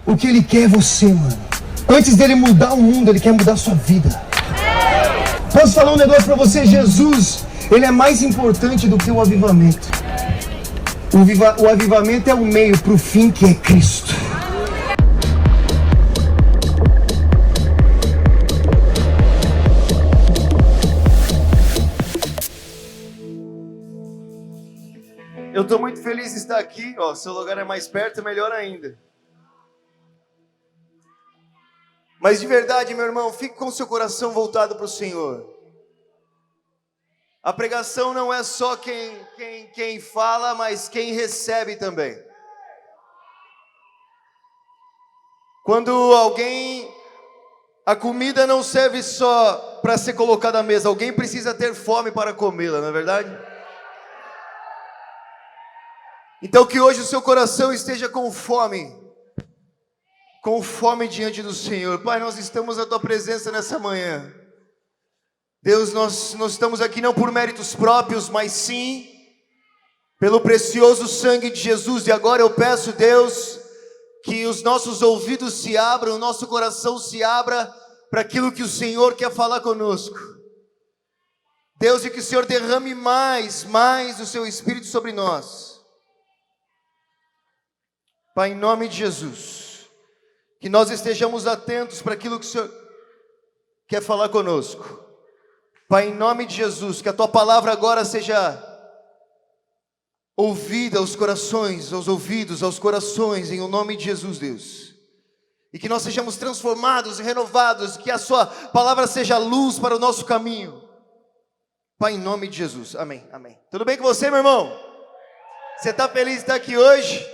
O que Ele quer é você, mano. Antes dele mudar o mundo, Ele quer mudar a sua vida. Posso falar um negócio pra você? Jesus, Ele é mais importante do que o avivamento. O avivamento é o meio pro fim, que é Cristo. Eu estou muito feliz de estar aqui. Ó, seu lugar é mais perto, melhor ainda. Mas de verdade, meu irmão, fique com seu coração voltado para o Senhor. A pregação não é só quem fala, mas quem recebe também. Quando a comida não serve só para ser colocada à mesa, alguém precisa ter fome para comê-la, não é verdade? Então que hoje o seu coração esteja com fome diante do Senhor. Pai, nós estamos na Tua presença nessa manhã. Deus, nós estamos aqui não por méritos próprios, mas sim pelo precioso sangue de Jesus. E agora eu peço, Deus, que os nossos ouvidos se abram, o nosso coração se abra para aquilo que o Senhor quer falar conosco. Deus, e que o Senhor derrame mais o Seu Espírito sobre nós. Pai, em nome de Jesus, que nós estejamos atentos para aquilo que o Senhor quer falar conosco. Pai, em nome de Jesus, que a Tua palavra agora seja ouvida aos corações, aos ouvidos, aos corações, em o nome de Jesus, Deus. E que nós sejamos transformados e renovados, que a Sua palavra seja luz para o nosso caminho. Pai, em nome de Jesus, amém, amém. Tudo bem com você, meu irmão? Você está feliz de estar aqui hoje?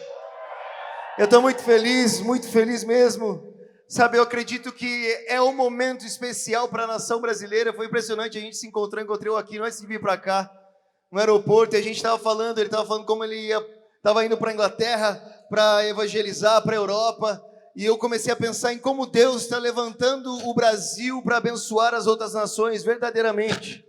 Eu estou muito feliz mesmo. Sabe, eu acredito que é um momento especial para a nação brasileira. Foi impressionante, a gente se encontrou aqui, antes de vir para cá, no aeroporto, e a gente estava falando, ele estava falando como ele estava indo para a Inglaterra, para evangelizar, para a Europa, e eu comecei a pensar em como Deus está levantando o Brasil para abençoar as outras nações, verdadeiramente.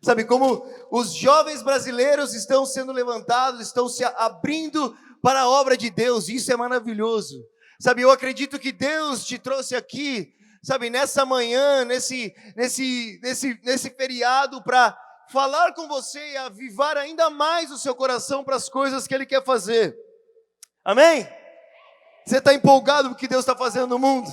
Sabe, como os jovens brasileiros estão sendo levantados, estão se abrindo para a obra de Deus, isso é maravilhoso. Sabe, eu acredito que Deus te trouxe aqui, sabe, nessa manhã, nesse feriado, para falar com você e avivar ainda mais o seu coração para as coisas que Ele quer fazer. Amém? Você está empolgado com o que Deus está fazendo no mundo?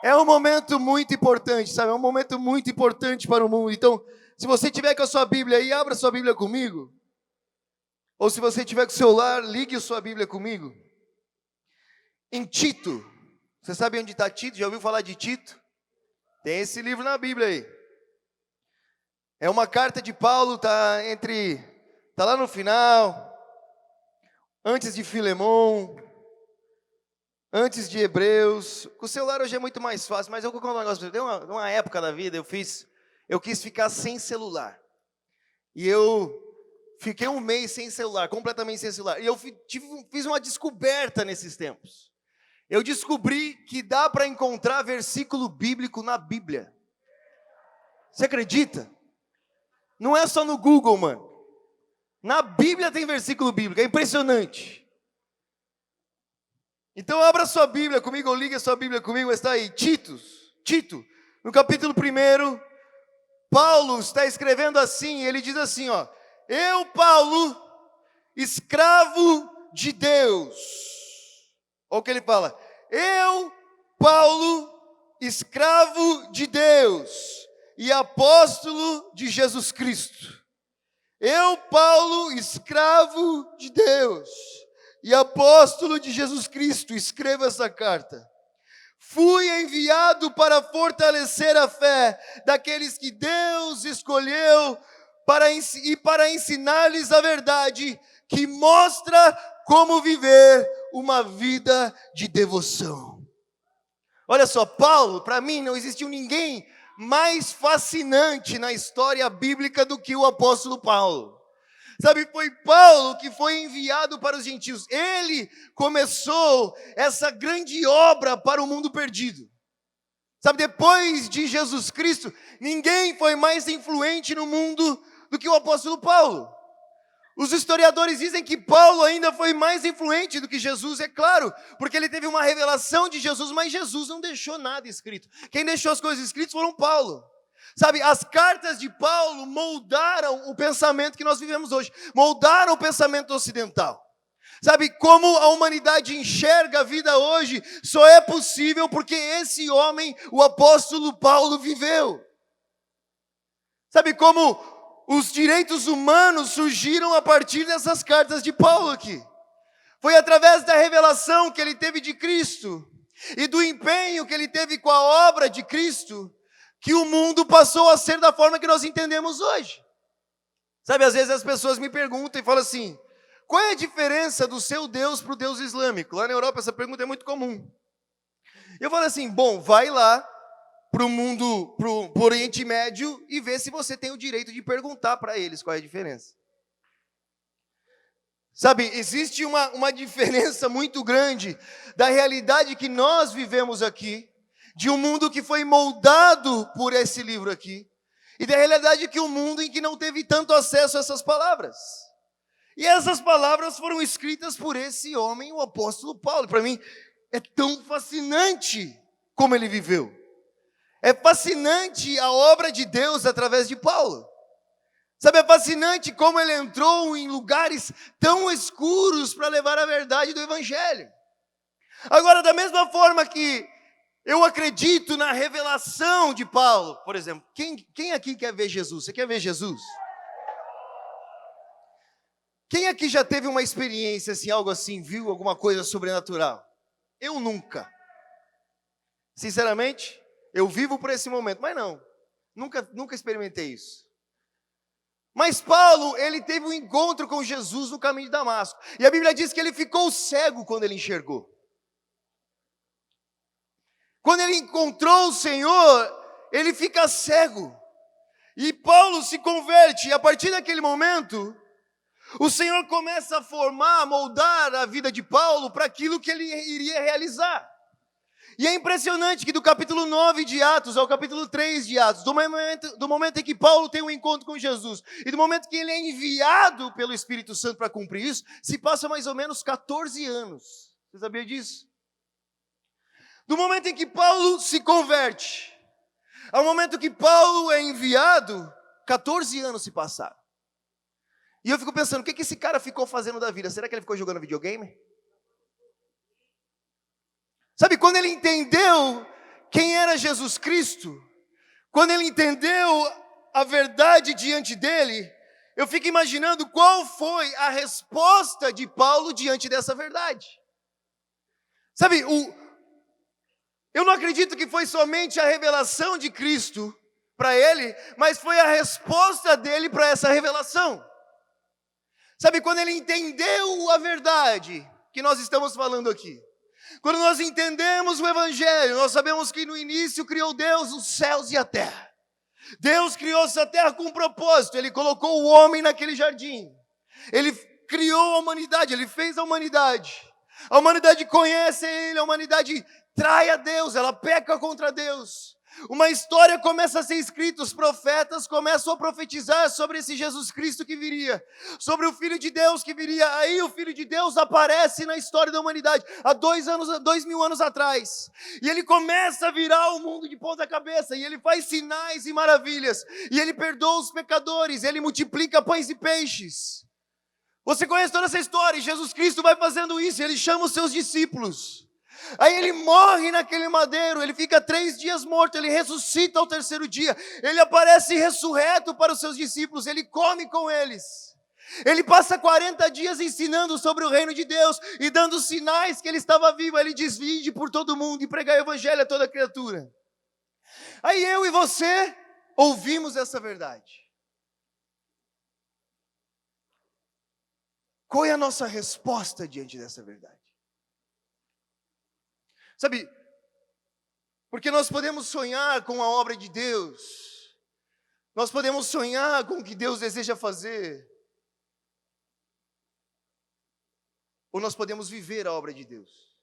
É um momento muito importante, sabe, é um momento muito importante para o mundo. Então, se você tiver com a sua Bíblia aí, abra sua Bíblia comigo. Ou se você tiver com o celular, ligue a sua Bíblia comigo. Em Tito. Você sabe onde está Tito? Já ouviu falar de Tito? Tem esse livro na Bíblia aí. É uma carta de Paulo, tá lá no final, antes de Filemon, antes de Hebreus. Com o celular hoje é muito mais fácil, mas eu vou contar um negócio. Tem uma época da vida, eu quis ficar sem celular. E eu fiquei um mês sem celular, completamente sem celular. E eu fiz uma descoberta nesses tempos. Eu descobri que dá para encontrar versículo bíblico na Bíblia. Você acredita? Não é só no Google, mano. Na Bíblia tem versículo bíblico, é impressionante. Então abra sua Bíblia comigo, ou ligue a sua Bíblia comigo, está aí, Tito, no capítulo 1, Paulo está escrevendo assim, ele diz assim, ó: eu, Paulo, escravo de Deus. Olha o que ele fala. Eu, Paulo, escravo de Deus e apóstolo de Jesus Cristo. Eu, Paulo, escravo de Deus e apóstolo de Jesus Cristo, escrevo essa carta. Fui enviado para fortalecer a fé daqueles que Deus escolheu para ensinar-lhes a verdade que mostra como viver uma vida de devoção. Olha só, Paulo, para mim não existiu ninguém mais fascinante na história bíblica do que o apóstolo Paulo. Sabe, foi Paulo que foi enviado para os gentios. Ele começou essa grande obra para o mundo perdido. Sabe, depois de Jesus Cristo, ninguém foi mais influente no mundo do que o apóstolo Paulo. Os historiadores dizem que Paulo ainda foi mais influente do que Jesus, é claro, porque ele teve uma revelação de Jesus, mas Jesus não deixou nada escrito. Quem deixou as coisas escritas foram Paulo. Sabe, as cartas de Paulo moldaram o pensamento que nós vivemos hoje, moldaram o pensamento ocidental. Sabe, como a humanidade enxerga a vida hoje, só é possível porque esse homem, o apóstolo Paulo, viveu. Sabe, como os direitos humanos surgiram a partir dessas cartas de Paulo aqui. Foi através da revelação que ele teve de Cristo e do empenho que ele teve com a obra de Cristo que o mundo passou a ser da forma que nós entendemos hoje. Sabe, às vezes as pessoas me perguntam e falam assim, qual é a diferença do seu Deus para o Deus islâmico? Lá na Europa essa pergunta é muito comum. Eu falo assim, bom, vai lá para o mundo, para o Oriente Médio e vê se você tem o direito de perguntar para eles qual é a diferença. Sabe, existe uma diferença muito grande da realidade que nós vivemos aqui, de um mundo que foi moldado por esse livro aqui, e da realidade que o mundo em que não teve tanto acesso a essas palavras. E essas palavras foram escritas por esse homem, o apóstolo Paulo. Para mim, é tão fascinante como ele viveu. É fascinante a obra de Deus através de Paulo. Sabe, é fascinante como ele entrou em lugares tão escuros para levar a verdade do Evangelho. Agora, da mesma forma que eu acredito na revelação de Paulo, por exemplo, quem aqui quer ver Jesus? Você quer ver Jesus? Quem aqui já teve uma experiência assim, algo assim, viu alguma coisa sobrenatural? Eu nunca. Sinceramente, eu vivo por esse momento, mas não. Nunca experimentei isso. Mas Paulo, ele teve um encontro com Jesus no caminho de Damasco. E a Bíblia diz que ele ficou cego quando ele enxergou. Quando ele encontrou o Senhor, ele fica cego. E Paulo se converte. E a partir daquele momento, o Senhor começa a formar, a moldar a vida de Paulo para aquilo que ele iria realizar. E é impressionante que do capítulo 9 de Atos ao capítulo 3 de Atos, do momento em que Paulo tem um encontro com Jesus, e do momento que ele é enviado pelo Espírito Santo para cumprir isso, se passa mais ou menos 14 anos. Você sabia disso? Do momento em que Paulo se converte, ao momento que Paulo é enviado, 14 anos se passaram. E eu fico pensando, o que esse cara ficou fazendo da vida? Será que ele ficou jogando videogame? Sabe, quando ele entendeu quem era Jesus Cristo, quando ele entendeu a verdade diante dele, eu fico imaginando qual foi a resposta de Paulo diante dessa verdade. Sabe, eu não acredito que foi somente a revelação de Cristo para ele, mas foi a resposta dele para essa revelação. Sabe, quando ele entendeu a verdade que nós estamos falando aqui, quando nós entendemos o Evangelho, nós sabemos que no início criou Deus os céus e a terra. Deus criou essa terra com um propósito, Ele colocou o homem naquele jardim. Ele criou a humanidade, Ele fez a humanidade. A humanidade conhece Ele, a humanidade trai a Deus, ela peca contra Deus. Uma história começa a ser escrita, os profetas começam a profetizar sobre esse Jesus Cristo que viria, sobre o Filho de Deus que viria. Aí o Filho de Deus aparece na história da humanidade, há 2000 anos atrás. E ele começa a virar o mundo de ponta cabeça, e ele faz sinais e maravilhas, e ele perdoa os pecadores, ele multiplica pães e peixes. Você conhece toda essa história, e Jesus Cristo vai fazendo isso, ele chama os seus discípulos. Aí ele morre naquele madeiro, ele fica 3 dias morto, ele ressuscita ao 3º dia, ele aparece ressurreto para os seus discípulos, ele come com eles. Ele passa 40 dias ensinando sobre o reino de Deus e dando sinais que ele estava vivo. Ele diz, vinde por todo mundo e pregai o evangelho a toda criatura. Aí eu e você ouvimos essa verdade. Qual é a nossa resposta diante dessa verdade? Sabe, porque nós podemos sonhar com a obra de Deus, nós podemos sonhar com o que Deus deseja fazer, ou nós podemos viver a obra de Deus,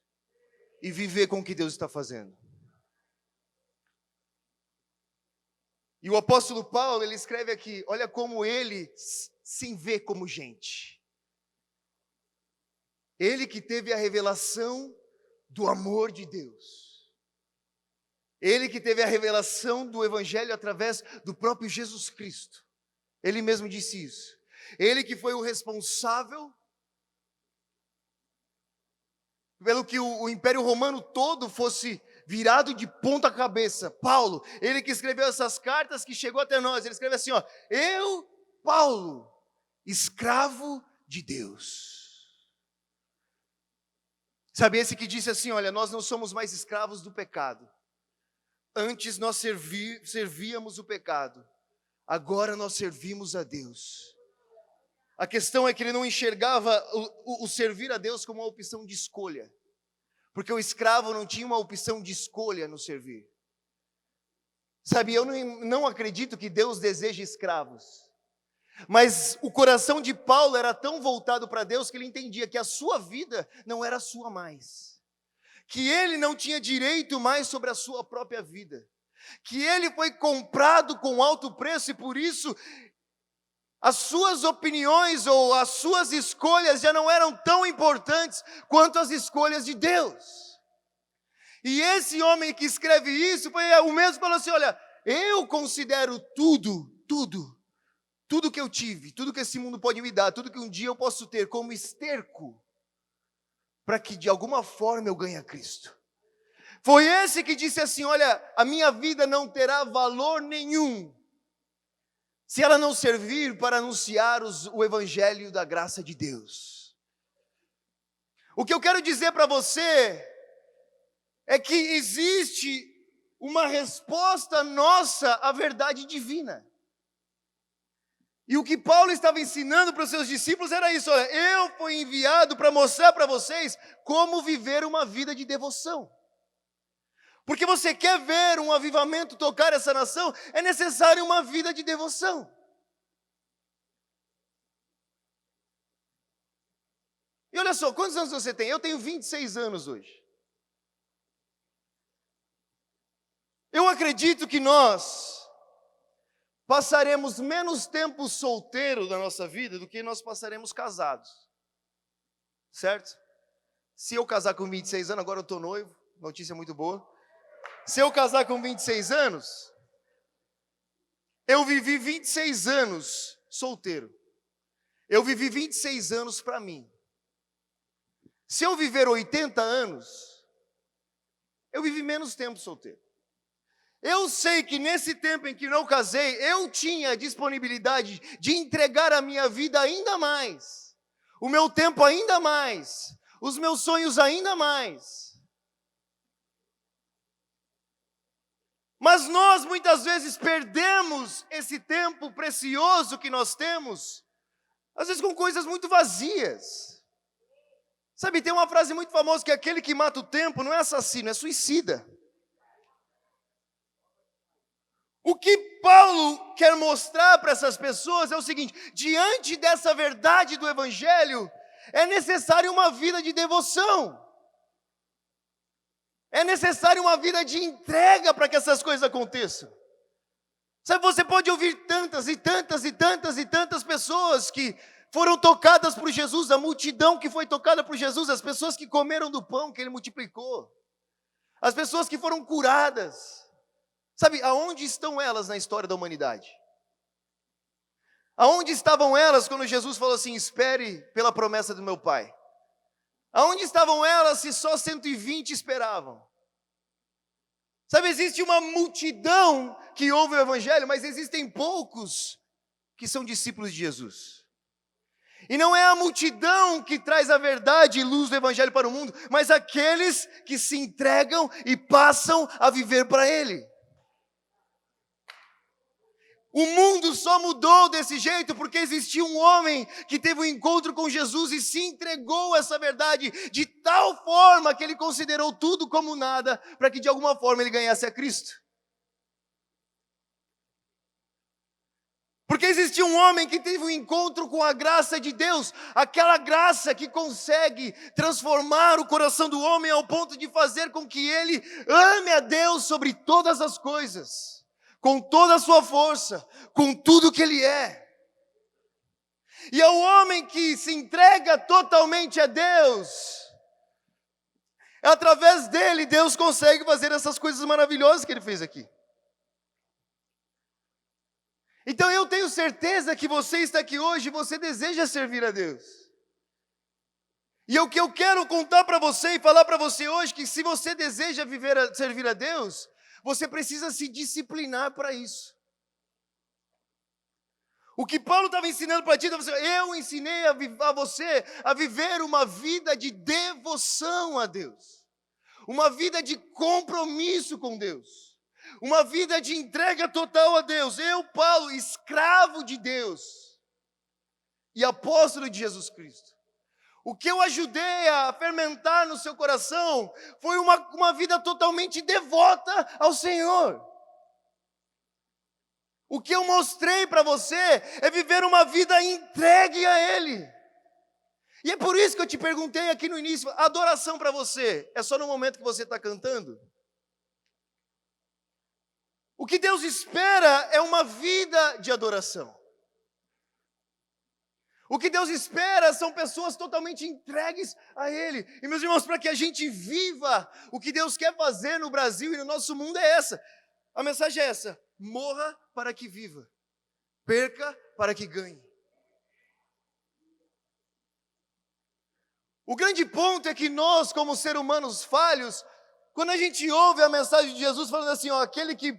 e viver com o que Deus está fazendo. E o apóstolo Paulo, ele escreve aqui, olha como ele sem ver como gente. Ele que teve a revelação do amor de Deus. Ele que teve a revelação do Evangelho através do próprio Jesus Cristo. Ele mesmo disse isso. Ele que foi o responsável pelo que o Império Romano todo fosse virado de ponta cabeça. Paulo, ele que escreveu essas cartas que chegou até nós. Ele escreve assim, ó: eu, Paulo, escravo de Deus. Sabe, esse que disse assim, olha, nós não somos mais escravos do pecado. Antes nós servíamos o pecado. Agora nós servimos a Deus. A questão é que ele não enxergava o servir a Deus como uma opção de escolha. Porque o escravo não tinha uma opção de escolha no servir. Sabe, eu não acredito que Deus deseje escravos. Mas o coração de Paulo era tão voltado para Deus que ele entendia que a sua vida não era sua mais. Que ele não tinha direito mais sobre a sua própria vida. Que ele foi comprado com alto preço e por isso as suas opiniões ou as suas escolhas já não eram tão importantes quanto as escolhas de Deus. E esse homem que escreve isso foi o mesmo que falou assim, olha, eu considero tudo que eu tive, tudo que esse mundo pode me dar, tudo que um dia eu posso ter como esterco, para que de alguma forma eu ganhe a Cristo. Foi esse que disse assim, olha, a minha vida não terá valor nenhum, se ela não servir para anunciar o Evangelho da graça de Deus. O que eu quero dizer para você é que existe uma resposta nossa à verdade divina. E o que Paulo estava ensinando para os seus discípulos era isso, olha, eu fui enviado para mostrar para vocês como viver uma vida de devoção. Porque você quer ver um avivamento tocar essa nação, é necessário uma vida de devoção. E olha só, quantos anos você tem? Eu tenho 26 anos hoje. Eu acredito que nós passaremos menos tempo solteiro na nossa vida do que nós passaremos casados. Certo? Se eu casar com 26 anos, agora eu estou noivo, notícia muito boa. Se eu casar com 26 anos, eu vivi 26 anos solteiro. Eu vivi 26 anos para mim. Se eu viver 80 anos, eu vivi menos tempo solteiro. Eu sei que nesse tempo em que não casei, eu tinha disponibilidade de entregar a minha vida ainda mais, o meu tempo ainda mais, os meus sonhos ainda mais. Mas nós muitas vezes perdemos esse tempo precioso que nós temos, às vezes com coisas muito vazias. Sabe, tem uma frase muito famosa que aquele que mata o tempo não é assassino, é suicida. O que Paulo quer mostrar para essas pessoas é o seguinte, diante dessa verdade do Evangelho, é necessário uma vida de devoção. É necessário uma vida de entrega para que essas coisas aconteçam. Sabe, você pode ouvir tantas e tantas e tantas e tantas pessoas que foram tocadas por Jesus, a multidão que foi tocada por Jesus, as pessoas que comeram do pão que Ele multiplicou, as pessoas que foram curadas. Sabe, aonde estão elas na história da humanidade? Aonde estavam elas quando Jesus falou assim, espere pela promessa do meu Pai? Aonde estavam elas se só 120 esperavam? Sabe, existe uma multidão que ouve o Evangelho, mas existem poucos que são discípulos de Jesus. E não é a multidão que traz a verdade e luz do Evangelho para o mundo, mas aqueles que se entregam e passam a viver para Ele. O mundo só mudou desse jeito porque existia um homem que teve um encontro com Jesus e se entregou a essa verdade de tal forma que ele considerou tudo como nada para que de alguma forma ele ganhasse a Cristo. Porque existia um homem que teve um encontro com a graça de Deus, aquela graça que consegue transformar o coração do homem ao ponto de fazer com que ele ame a Deus sobre todas as coisas. Com toda a sua força, com tudo que Ele é. E ao homem que se entrega totalmente a Deus, através dele, Deus consegue fazer essas coisas maravilhosas que ele fez aqui. Então eu tenho certeza que você está aqui hoje e você deseja servir a Deus. E o que eu quero contar para você e falar para você hoje, que se você deseja servir a Deus, você precisa se disciplinar para isso. O que Paulo estava ensinando para ti, eu ensinei a você a viver uma vida de devoção a Deus. Uma vida de compromisso com Deus. Uma vida de entrega total a Deus. Eu, Paulo, escravo de Deus e apóstolo de Jesus Cristo. O que eu ajudei a fermentar no seu coração foi uma vida totalmente devota ao Senhor. O que eu mostrei para você é viver uma vida entregue a Ele. E é por isso que eu te perguntei aqui no início, adoração para você é só no momento que você está cantando? O que Deus espera é uma vida de adoração. O que Deus espera são pessoas totalmente entregues a Ele. E meus irmãos, para que a gente viva o que Deus quer fazer no Brasil e no nosso mundo é essa. A mensagem é essa: morra para que viva, perca para que ganhe. O grande ponto é que nós, como seres humanos falhos, quando a gente ouve a mensagem de Jesus falando assim, ó, aquele que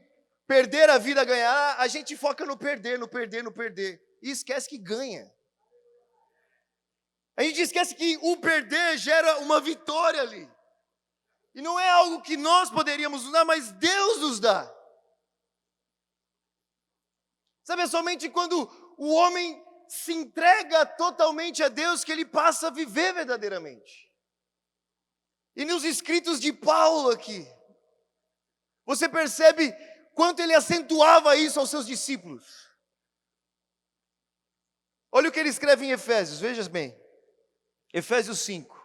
perder a vida ganhará, a gente foca no perder, no perder, no perder. E esquece que ganha. A gente esquece que o perder gera uma vitória ali. E não é algo que nós poderíamos nos dar, mas Deus nos dá. Sabe, é somente quando o homem se entrega totalmente a Deus que ele passa a viver verdadeiramente. E nos escritos de Paulo aqui, você percebe quanto ele acentuava isso aos seus discípulos. Olha o que ele escreve em Efésios, veja bem. Efésios 5.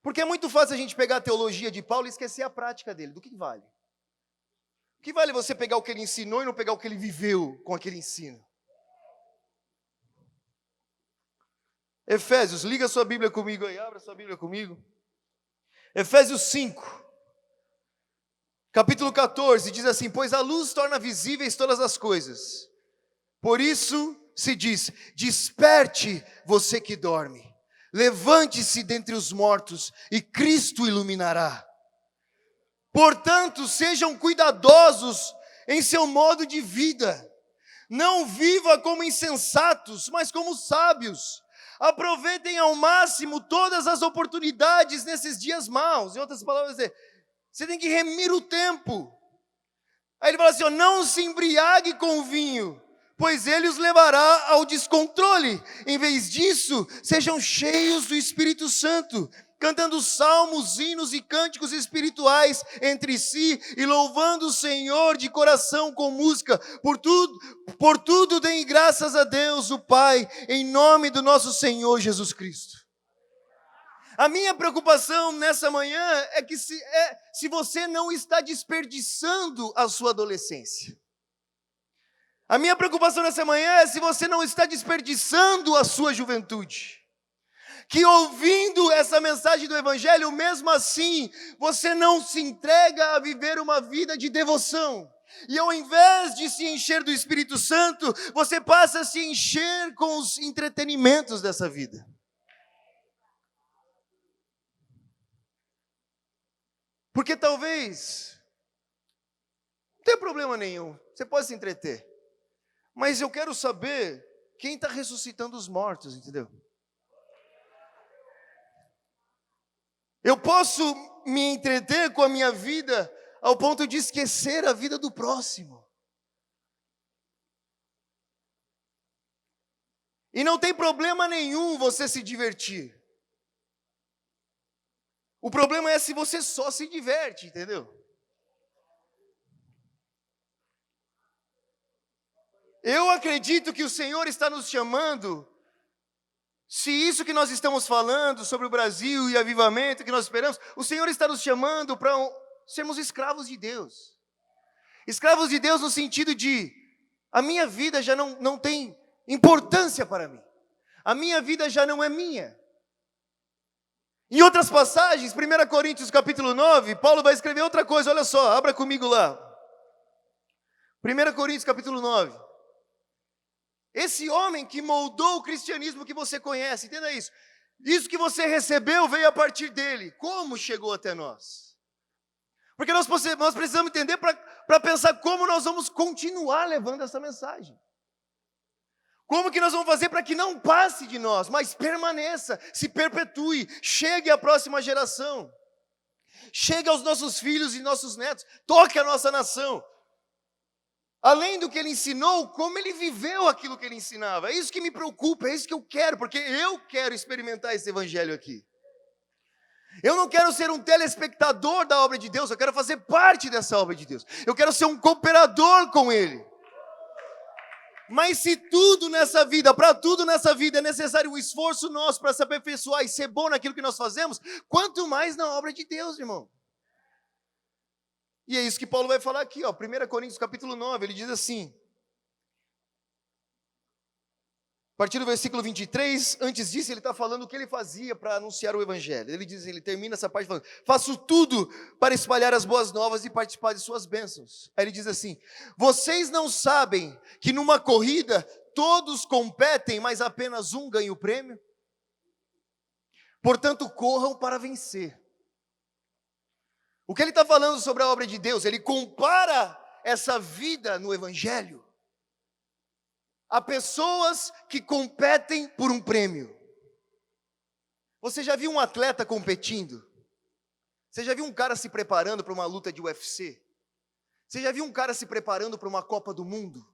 Porque é muito fácil a gente pegar a teologia de Paulo e esquecer a prática dele. Do que vale? O que vale você pegar o que ele ensinou e não pegar o que ele viveu com aquele ensino? Efésios, liga sua Bíblia comigo aí, abra sua Bíblia comigo. Efésios 5. Capítulo 14, diz assim: pois a luz torna visíveis todas as coisas. Por isso se diz, desperte você que dorme. Levante-se dentre os mortos e Cristo iluminará. Portanto, sejam cuidadosos em seu modo de vida. Não viva como insensatos, mas como sábios. Aproveitem ao máximo todas as oportunidades nesses dias maus. Em outras palavras, você tem que remir o tempo. Aí ele fala assim, ó, não se embriague com o vinho, pois ele os levará ao descontrole. Em vez disso, sejam cheios do Espírito Santo, cantando salmos, hinos e cânticos espirituais entre si e louvando o Senhor de coração com música. Por tudo deem graças a Deus, o Pai, em nome do nosso Senhor Jesus Cristo. A minha preocupação nessa manhã é que se você não está desperdiçando a sua adolescência. A minha preocupação nessa manhã é se você não está desperdiçando a sua juventude. Que ouvindo essa mensagem do Evangelho, mesmo assim, você não se entrega a viver uma vida de devoção. E ao invés de se encher do Espírito Santo, você passa a se encher com os entretenimentos dessa vida. Porque talvez, não tem problema nenhum, você pode se entreter. Mas eu quero saber quem está ressuscitando os mortos, entendeu? Eu posso me entreter com a minha vida ao ponto de esquecer a vida do próximo. E não tem problema nenhum você se divertir. O problema é se você só se diverte, entendeu? Eu acredito que o Senhor está nos chamando. Se isso que nós estamos falando sobre o Brasil e avivamento que nós esperamos, o Senhor está nos chamando para sermos escravos de Deus. Escravos de Deus no sentido de, a minha vida já não tem importância para mim. A minha vida já não é minha. Em outras passagens, 1 Coríntios capítulo 9, Paulo vai escrever outra coisa, olha só, abra comigo lá. 1 Coríntios capítulo 9. Esse homem que moldou o cristianismo que você conhece, entenda isso. Isso que você recebeu veio a partir dele. Como chegou até nós? Porque nós precisamos entender para pensar como nós vamos continuar levando essa mensagem. Como que nós vamos fazer para que não passe de nós, mas permaneça, se perpetue, chegue à próxima geração. Chegue aos nossos filhos e nossos netos, toque a nossa nação. Além do que ele ensinou, como ele viveu aquilo que ele ensinava. É isso que me preocupa, é isso que eu quero, porque eu quero experimentar esse evangelho aqui. Eu não quero ser um telespectador da obra de Deus, eu quero fazer parte dessa obra de Deus. Eu quero ser um cooperador com ele. Mas se tudo nessa vida, para tudo nessa vida é necessário um esforço nosso para se aperfeiçoar e ser bom naquilo que nós fazemos, quanto mais na obra de Deus, irmão. E é isso que Paulo vai falar aqui, ó, 1 Coríntios capítulo 9, ele diz assim, a partir do versículo 23, antes disso ele está falando o que ele fazia para anunciar o evangelho. Ele termina essa parte falando, faço tudo para espalhar as boas novas e participar de suas bênçãos. Aí ele diz assim, vocês não sabem que numa corrida todos competem, mas apenas um ganha o prêmio? Portanto, corram para vencer. O que ele está falando sobre a obra de Deus? Ele compara essa vida no evangelho a pessoas que competem por um prêmio. Você já viu um atleta competindo? Você já viu um cara se preparando para uma luta de UFC? Você já viu um cara se preparando para uma Copa do Mundo?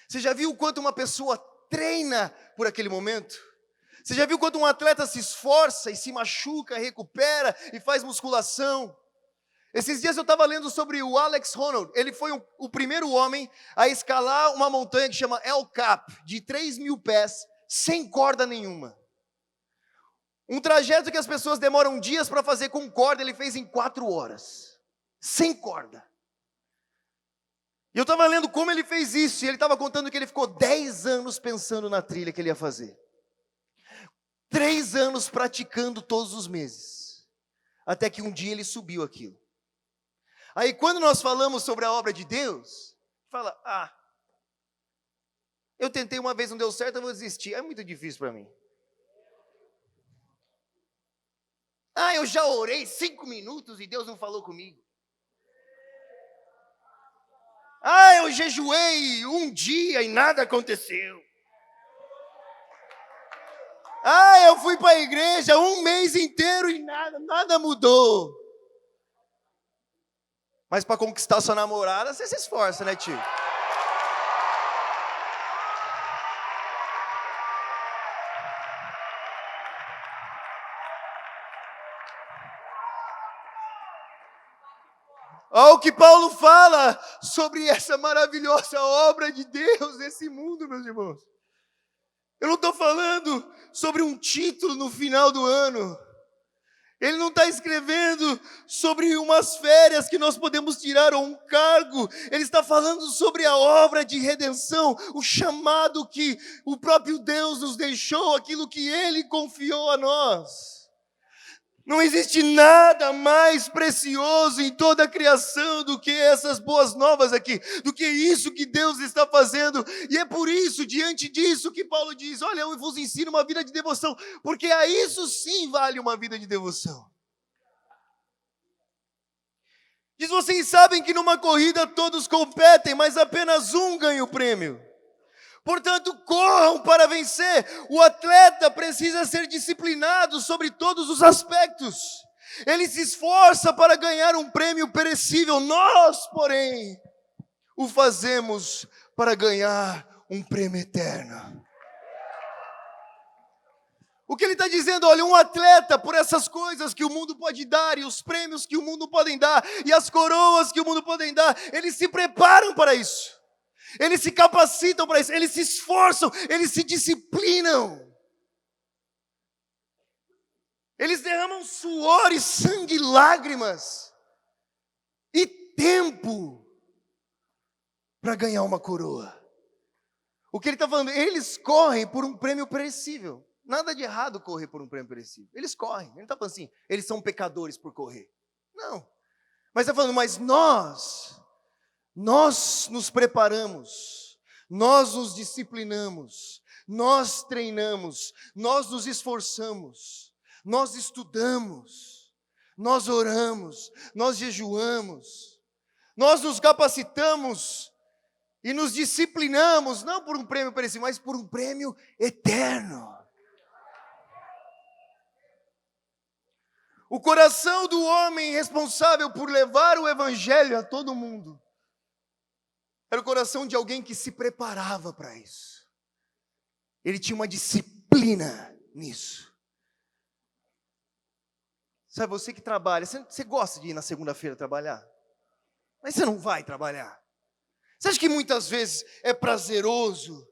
Você já viu o quanto uma pessoa treina por aquele momento? Você já viu quanto um atleta se esforça e se machuca, recupera e faz musculação? Esses dias eu estava lendo sobre o Alex Honnold. Ele foi o primeiro homem a escalar uma montanha que chama El Cap, de 3.000 pés, sem corda nenhuma. Um trajeto que as pessoas demoram dias para fazer com corda, ele fez em 4 horas, sem corda. E eu estava lendo como ele fez isso, e ele estava contando que ele ficou 10 anos pensando na trilha que ele ia fazer. 3 anos praticando todos os meses, até que um dia ele subiu aquilo. Aí quando nós falamos sobre a obra de Deus, fala, eu tentei uma vez, não deu certo, eu vou desistir. É muito difícil para mim. Eu já orei 5 minutos e Deus não falou comigo. Eu jejuei um dia e nada aconteceu. Eu fui para a igreja 1 mês inteiro e nada mudou. Mas para conquistar sua namorada, você se esforça, né, tio? Olha o que Paulo fala sobre essa maravilhosa obra de Deus nesse mundo, meus irmãos. Eu não estou falando sobre um título no final do ano. Ele não está escrevendo sobre umas férias que nós podemos tirar ou um cargo. Ele está falando sobre a obra de redenção, o chamado que o próprio Deus nos deixou, aquilo que Ele confiou a nós. Não existe nada mais precioso em toda a criação do que essas boas novas aqui, do que isso que Deus está fazendo. E é por isso, diante disso, que Paulo diz, olha, eu vos ensino uma vida de devoção, porque a isso sim vale uma vida de devoção. Diz, vocês sabem que numa corrida todos competem, mas apenas um ganha o prêmio. Portanto, corram para vencer. O atleta precisa ser disciplinado sobre todos os aspectos. Ele se esforça para ganhar um prêmio perecível. Nós, porém, o fazemos para ganhar um prêmio eterno. O que ele está dizendo, olha, um atleta, por essas coisas que o mundo pode dar, e os prêmios que o mundo pode dar, e as coroas que o mundo pode dar, eles se preparam para isso. Eles se capacitam para isso, eles se esforçam, eles se disciplinam. Eles derramam suor e sangue, lágrimas e tempo para ganhar uma coroa. O que ele está falando? Eles correm por um prêmio perecível. Nada de errado correr por um prêmio perecível. Eles correm. Ele não está falando assim, eles são pecadores por correr. Não. Mas está falando, mas nós nos preparamos, nós nos disciplinamos, nós treinamos, nós nos esforçamos, nós estudamos, nós oramos, nós jejuamos, nós nos capacitamos e nos disciplinamos, não por um prêmio perecível, mas por um prêmio eterno. O coração do homem responsável por levar o evangelho a todo mundo era o coração de alguém que se preparava para isso. Ele tinha uma disciplina nisso. Sabe, você que trabalha, você gosta de ir na segunda-feira trabalhar? Mas você não vai trabalhar. Você acha que muitas vezes é prazeroso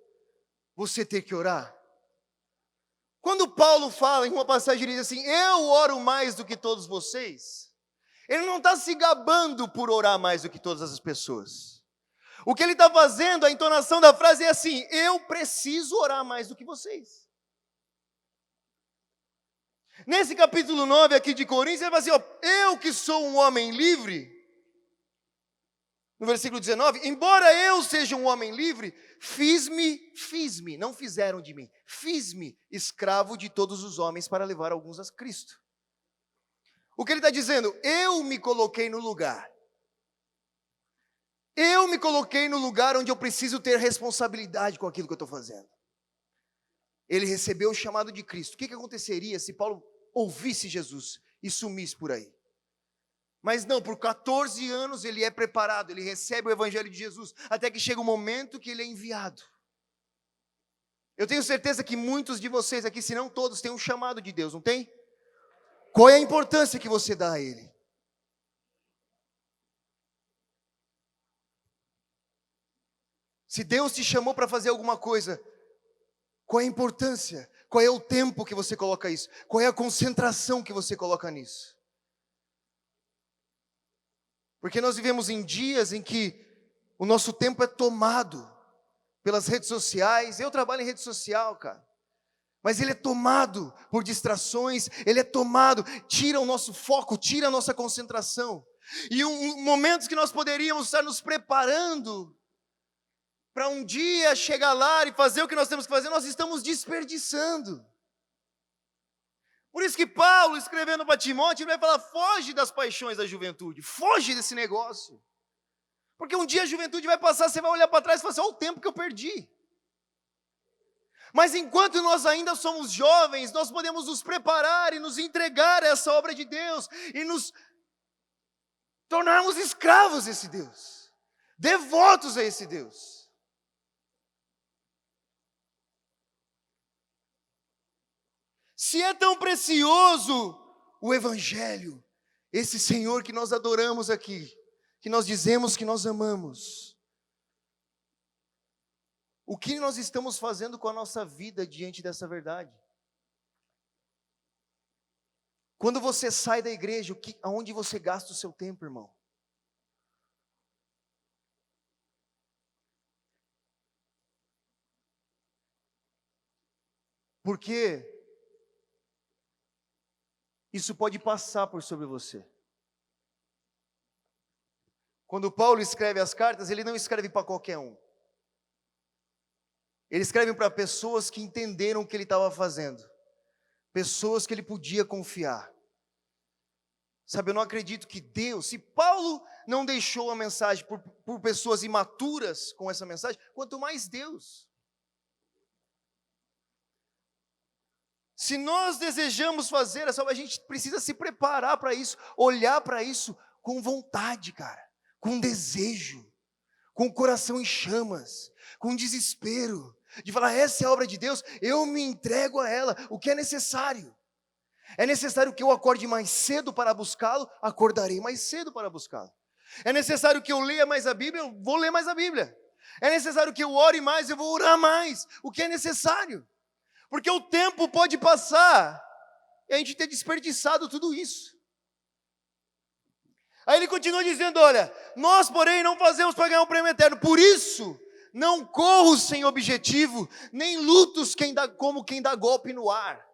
você ter que orar? Quando Paulo fala em uma passagem, ele diz assim, eu oro mais do que todos vocês. Ele não está se gabando por orar mais do que todas as pessoas. O que ele está fazendo, a entonação da frase é assim, eu preciso orar mais do que vocês. Nesse capítulo 9 aqui de Coríntios, ele fala assim, ó, eu que sou um homem livre, no versículo 19, embora eu seja um homem livre, fiz-me, não fizeram de mim, fiz-me escravo de todos os homens para levar alguns a Cristo. O que ele está dizendo? Eu me coloquei no lugar. Eu me coloquei no lugar onde eu preciso ter responsabilidade com aquilo que eu estou fazendo. Ele recebeu o chamado de Cristo. O que aconteceria se Paulo ouvisse Jesus e sumisse por aí? Mas não, por 14 anos ele é preparado, ele recebe o evangelho de Jesus, até que chega o momento que ele é enviado. Eu tenho certeza que muitos de vocês aqui, se não todos, têm um chamado de Deus, não tem? Qual é a importância que você dá a ele? Se Deus te chamou para fazer alguma coisa, qual é a importância? Qual é o tempo que você coloca isso? Qual é a concentração que você coloca nisso? Porque nós vivemos em dias em que o nosso tempo é tomado pelas redes sociais. Eu trabalho em rede social, cara. Mas ele é tomado por distrações, ele é tomado, tira o nosso foco, tira a nossa concentração. E momentos que nós poderíamos estar nos preparando para um dia chegar lá e fazer o que nós temos que fazer, nós estamos desperdiçando. Por isso que Paulo, escrevendo para Timóteo, ele vai falar, foge das paixões da juventude, foge desse negócio. Porque um dia a juventude vai passar, você vai olhar para trás e falar assim, olha o tempo que eu perdi. Mas enquanto nós ainda somos jovens, nós podemos nos preparar e nos entregar a essa obra de Deus, e nos tornarmos escravos desse Deus, devotos a esse Deus. Se é tão precioso o Evangelho, esse Senhor que nós adoramos aqui, que nós dizemos que nós amamos, o que nós estamos fazendo com a nossa vida diante dessa verdade? Quando você sai da igreja, aonde você gasta o seu tempo, irmão? Porque isso pode passar por sobre você. Quando Paulo escreve as cartas, ele não escreve para qualquer um. Ele escreve para pessoas que entenderam o que ele estava fazendo. Pessoas que ele podia confiar. Sabe, eu não acredito que Deus, se Paulo não deixou a mensagem por pessoas imaturas com essa mensagem, quanto mais Deus. Se nós desejamos fazer essa obra, a gente precisa se preparar para isso, olhar para isso com vontade, cara, com desejo, com o coração em chamas, com desespero, de falar, essa é a obra de Deus, eu me entrego a ela, o que é necessário. É necessário que eu acorde mais cedo para buscá-lo, acordarei mais cedo para buscá-lo. É necessário que eu leia mais a Bíblia, eu vou ler mais a Bíblia. É necessário que eu ore mais, eu vou orar mais, o que é necessário. Porque o tempo pode passar e a gente ter desperdiçado tudo isso. Aí ele continua dizendo, olha, nós porém não fazemos para ganhar um prêmio eterno, por isso Não corro sem objetivo, nem lutos como quem dá golpe no ar.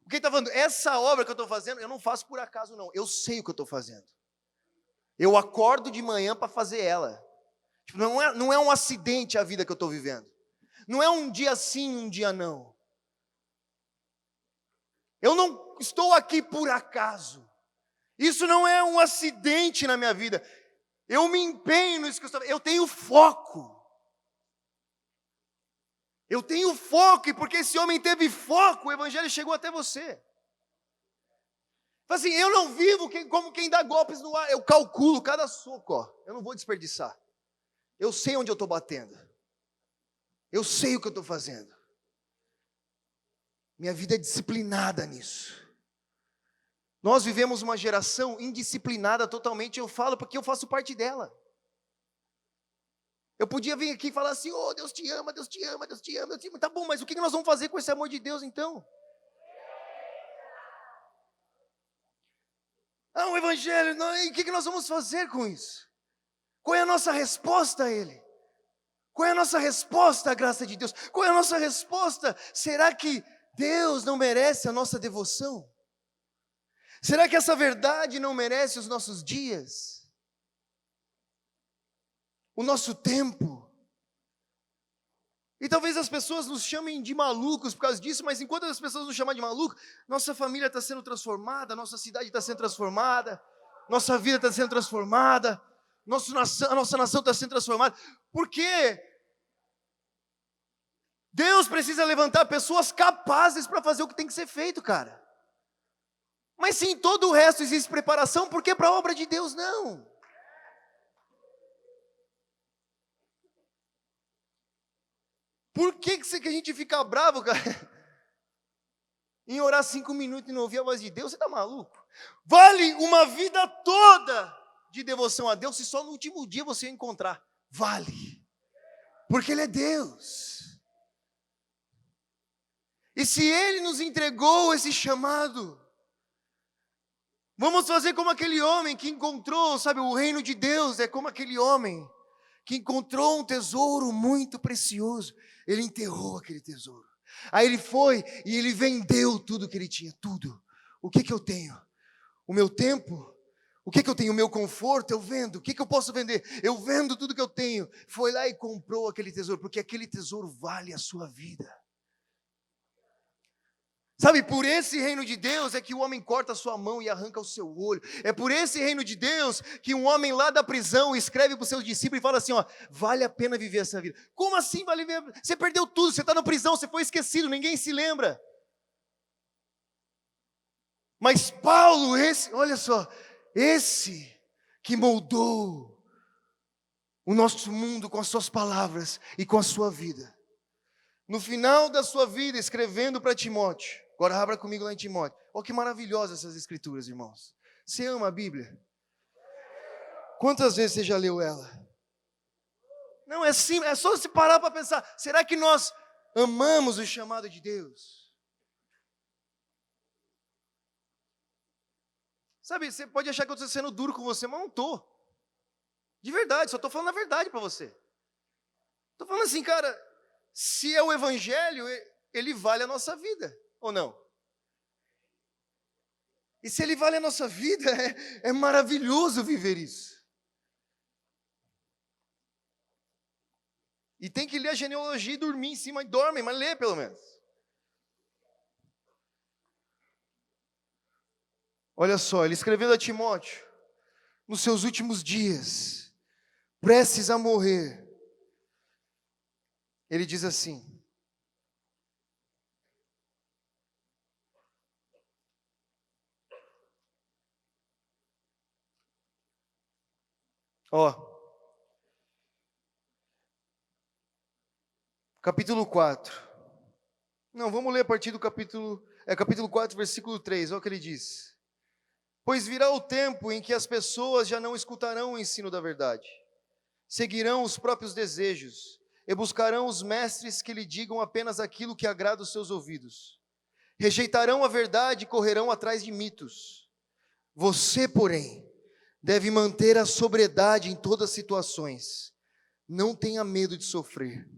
O que está falando? Essa obra que eu estou fazendo, eu não faço por acaso não, eu sei o que eu estou fazendo. Eu acordo de manhã para fazer ela. Tipo, não é um acidente a vida que eu estou vivendo. Não é um dia sim, um dia não. Eu não estou aqui por acaso. Isso não é um acidente na minha vida. Eu me empenho nisso que eu estou fazendo. Eu tenho foco. Eu tenho foco, e porque esse homem teve foco, o evangelho chegou até você. Assim, eu não vivo como quem dá golpes no ar, eu calculo cada soco, ó. Eu não vou desperdiçar. Eu sei onde eu estou batendo. Eu sei o que eu estou fazendo. Minha vida é disciplinada nisso. Nós vivemos uma geração indisciplinada totalmente, eu falo porque eu faço parte dela. Eu podia vir aqui e falar assim, oh, Deus te ama, Deus te ama, Deus te ama, Deus te ama. Tá bom, mas o que nós vamos fazer com esse amor de Deus então? O evangelho, e o que nós vamos fazer com isso? Qual é a nossa resposta a ele? Qual é a nossa resposta à graça de Deus? Qual é a nossa resposta? Será que Deus não merece a nossa devoção? Será que essa verdade não merece os nossos dias? O nosso tempo? E talvez as pessoas nos chamem de malucos por causa disso, mas enquanto as pessoas nos chamam de maluco, nossa família está sendo transformada, nossa cidade está sendo transformada, nossa vida está sendo transformada, a nossa nação está sendo transformada. Por quê? Deus precisa levantar pessoas capazes para fazer o que tem que ser feito, cara. Mas se em todo o resto existe preparação, por que para a obra de Deus não? Por que a gente fica bravo, cara? Em orar 5 minutos e não ouvir a voz de Deus, você está maluco? Vale uma vida toda de devoção a Deus, se só no último dia você encontrar. Vale. Porque Ele é Deus. E se Ele nos entregou esse chamado, vamos fazer como aquele homem que encontrou, sabe, o reino de Deus é como aquele homem que encontrou um tesouro muito precioso. Ele enterrou aquele tesouro. Aí ele foi e ele vendeu tudo que ele tinha, tudo. O que eu tenho? O meu tempo? O que eu tenho? O meu conforto? Eu vendo. O que eu posso vender? Eu vendo tudo que eu tenho. Foi lá e comprou aquele tesouro, porque aquele tesouro vale a sua vida. Sabe, por esse reino de Deus é que o homem corta a sua mão e arranca o seu olho. É por esse reino de Deus que um homem lá da prisão escreve para os seus discípulos e fala assim, ó, vale a pena viver essa vida. Como assim vale viver? Você perdeu tudo, você está na prisão, você foi esquecido, ninguém se lembra. Mas Paulo, olha só, esse que moldou o nosso mundo com as suas palavras e com a sua vida. No final da sua vida, escrevendo para Timóteo. Agora abra comigo lá em Timóteo. Olha que maravilhosas essas escrituras, irmãos. Você ama a Bíblia? Quantas vezes você já leu ela? Não, é simples, é só se parar para pensar. Será que nós amamos o chamado de Deus? Sabe, você pode achar que eu estou sendo duro com você, mas não estou. De verdade, só estou falando a verdade para você. Estou falando assim, cara, se é o Evangelho, ele vale a nossa vida. Ou não? E se ele vale a nossa vida, é maravilhoso viver isso. E tem que ler a genealogia e dormir em cima, e dorme, mas lê pelo menos. Olha só, ele escrevendo a Timóteo, nos seus últimos dias, prestes a morrer, ele diz assim, capítulo 4. Não, vamos ler a partir do capítulo 4, versículo 3, olha o que ele diz. Pois virá o tempo em que as pessoas já não escutarão o ensino da verdade, seguirão os próprios desejos e buscarão os mestres que lhe digam apenas aquilo que agrada os seus ouvidos. Rejeitarão a verdade e correrão atrás de mitos. Você, porém, deve manter a sobriedade em todas as situações. não tenha medo de sofrer.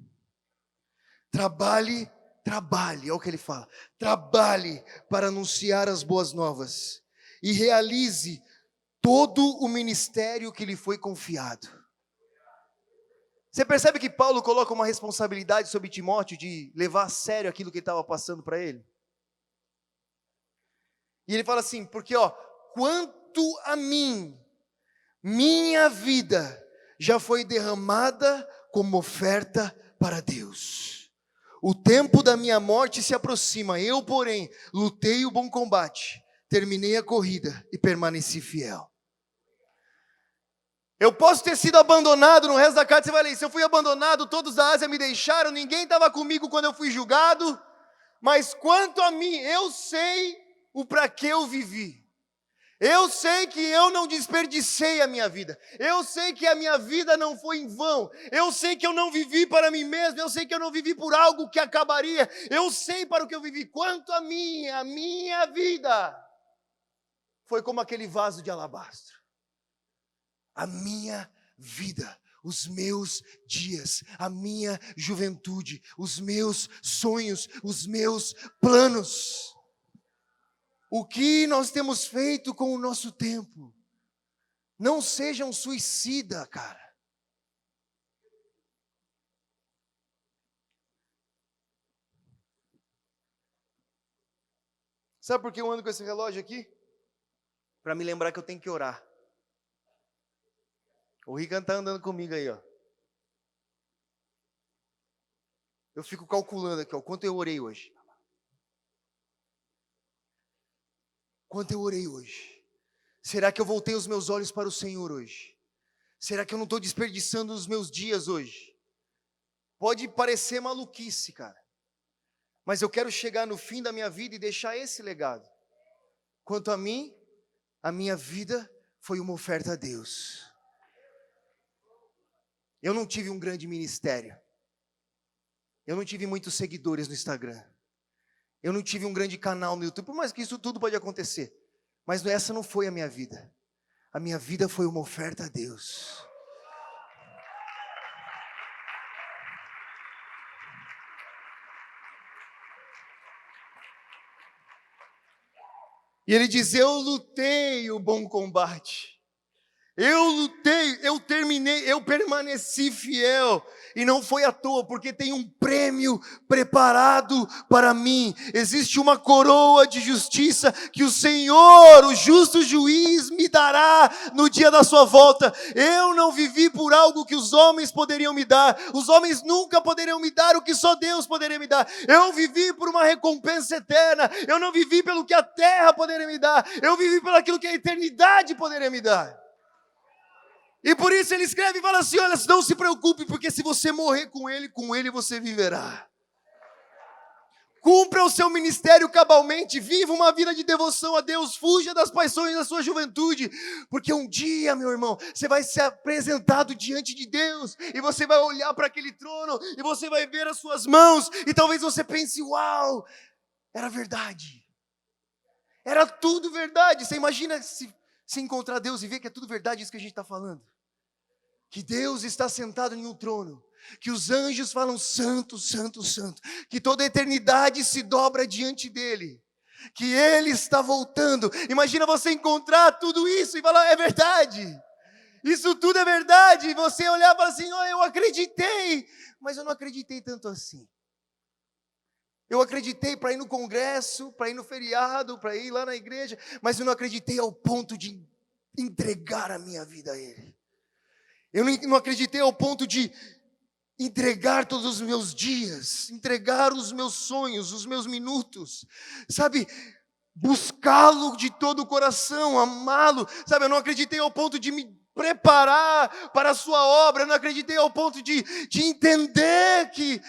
Trabalhe, olha o que ele fala. Trabalhe para anunciar as boas novas e realize todo o ministério que lhe foi confiado. Você percebe que Paulo coloca uma responsabilidade sobre Timóteo de levar a sério aquilo que ele estava passando para ele? E ele fala assim, porque quanto a mim, minha vida já foi derramada como oferta para Deus. O tempo da minha morte se aproxima, eu, porém, lutei o bom combate, terminei a corrida e permaneci fiel. Eu posso ter sido abandonado, no resto da carta você vai ler, se eu fui abandonado, todos da Ásia me deixaram, ninguém estava comigo quando eu fui julgado, mas quanto a mim, eu sei o para que eu vivi. Eu sei que eu não desperdicei a minha vida. Eu sei que a minha vida não foi em vão. Eu sei que eu não vivi para mim mesmo. Eu sei que eu não vivi por algo que acabaria. Eu sei para o que eu vivi. Quanto a minha vida foi como aquele vaso de alabastro. A minha vida, os meus dias, a minha juventude, os meus sonhos, os meus planos. O que nós temos feito com o nosso tempo? Não seja um suicida, cara. Sabe por que eu ando com esse relógio aqui? Para me lembrar que eu tenho que orar. O Rican está andando comigo aí, Eu fico calculando aqui, quanto eu orei hoje. Quanto eu orei hoje? Será que eu voltei os meus olhos para o Senhor hoje? Será que eu não estou desperdiçando os meus dias hoje? Pode parecer maluquice, cara. Mas eu quero chegar no fim da minha vida e deixar esse legado. Quanto a mim, a minha vida foi uma oferta a Deus. Eu não tive um grande ministério. Eu não tive muitos seguidores no Instagram. Eu não tive um grande canal no YouTube, por mais que isso tudo pode acontecer. Mas essa não foi a minha vida. A minha vida foi uma oferta a Deus. E ele diz, eu lutei o bom combate. Eu lutei, eu terminei, eu permaneci fiel. E não foi à toa, porque tem um prêmio preparado para mim. Existe uma coroa de justiça que o Senhor, o justo juiz, me dará no dia da sua volta. Eu não vivi por algo que os homens poderiam me dar. Os homens nunca poderiam me dar o que só Deus poderia me dar. Eu vivi por uma recompensa eterna. Eu não vivi pelo que a terra poderia me dar. Eu vivi pelo aquilo que a eternidade poderia me dar. E por isso ele escreve e fala assim, olha, não se preocupe, porque se você morrer com ele você viverá. Cumpra o seu ministério cabalmente, viva uma vida de devoção a Deus, fuja das paixões da sua juventude, porque um dia, meu irmão, você vai ser apresentado diante de Deus, e você vai olhar para aquele trono, e você vai ver as suas mãos, e talvez você pense, uau, era verdade. Era tudo verdade. Você imagina se encontrar Deus e ver que é tudo verdade isso que a gente está falando. Que Deus está sentado em um trono, que os anjos falam santo, santo, santo, que toda a eternidade se dobra diante dele, que ele está voltando. Imagina você encontrar tudo isso e falar, é verdade, isso tudo é verdade, e você olhar e falar assim, oh, eu acreditei, mas eu não acreditei tanto assim. Eu acreditei para ir no congresso, para ir no feriado, para ir lá na igreja, mas eu não acreditei ao ponto de entregar a minha vida a ele. Eu não acreditei ao ponto de entregar todos os meus dias, entregar os meus sonhos, os meus minutos, sabe? Buscá-lo de todo o coração, amá-lo, sabe? Eu não acreditei ao ponto de me preparar para a sua obra, eu não acreditei ao ponto de entender que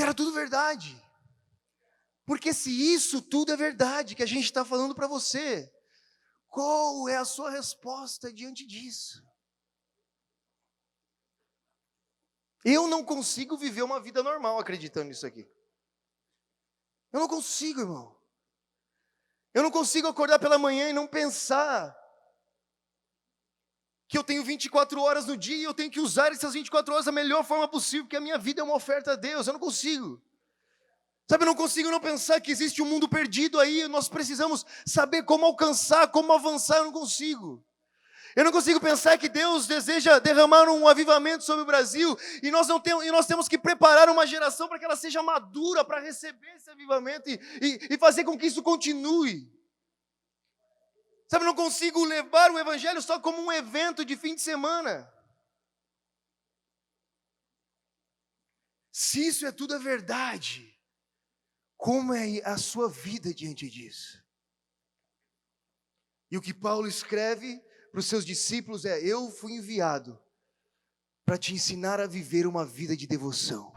era tudo verdade. Porque se isso tudo é verdade, que a gente está falando para você, qual é a sua resposta diante disso? Eu não consigo viver uma vida normal acreditando nisso aqui. Eu não consigo, irmão. Eu não consigo acordar pela manhã e não pensar que eu tenho 24 horas no dia e eu tenho que usar essas 24 horas da melhor forma possível, porque a minha vida é uma oferta a Deus. Eu não consigo. Sabe, eu não consigo não pensar que existe um mundo perdido aí, nós precisamos saber como alcançar, como avançar, eu não consigo. Eu não consigo pensar que Deus deseja derramar um avivamento sobre o Brasil e nós temos que preparar uma geração para que ela seja madura para receber esse avivamento e fazer com que isso continue. Sabe, eu não consigo levar o evangelho só como um evento de fim de semana. Se isso é tudo a verdade, como é a sua vida diante disso? E o que Paulo escreve para os seus discípulos é: eu fui enviado para te ensinar a viver uma vida de devoção.